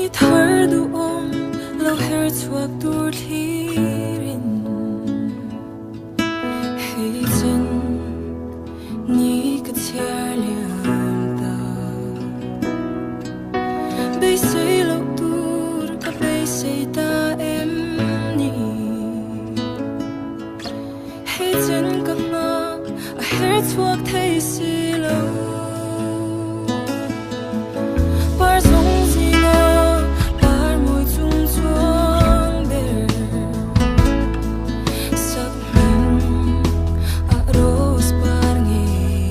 ni thar duhawm lo herchhuak tur thlirin hei chen ni ka chhiar liam ta Beisei lo tur ka Beisei ta em ni hei chen ka nghak a herchhuak thei si lo par zawng zinga parmawi chungchuang ber Sakhming a Rosepar ngei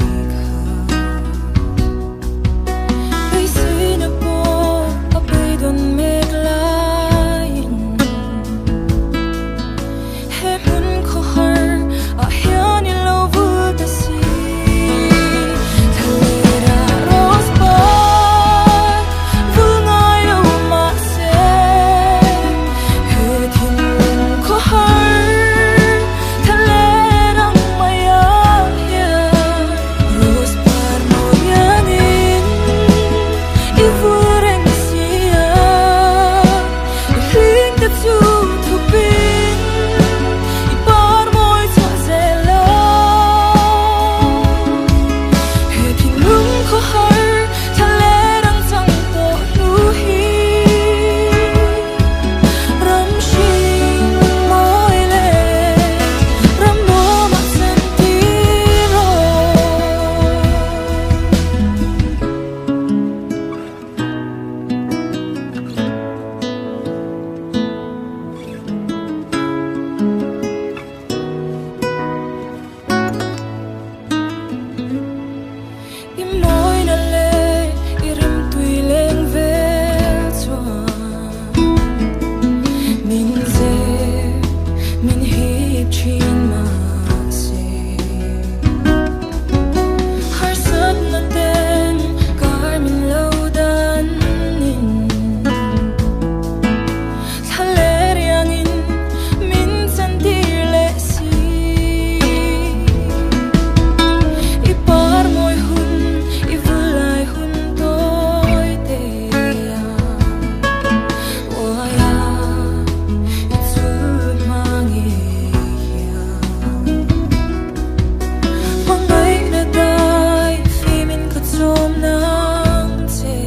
Beisei na pawh a peidon mek lain he hmun khawhar a hian in lo vul ta si Thlalerah Rosepar vul ngai lo mahse he thinlung khawhar Thlalerah maiah hian Rosepar iangin I vul reng thlirin ta chu thupin I parmawi zela he thinlung khawhar Thlalerah zawng to nu hi ram shin mawi le ram no mak san ti ro I moi na le I rem tui leng vel chuan min ze min hip thin mahse har sat na ten kar min lo dan nin Thlaler iangin min chan tir le si I parmawi hun I vulai hun toi te waya I chut mange mangai na dai fimin ka chom nang che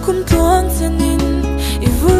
kum tuang chanin I vul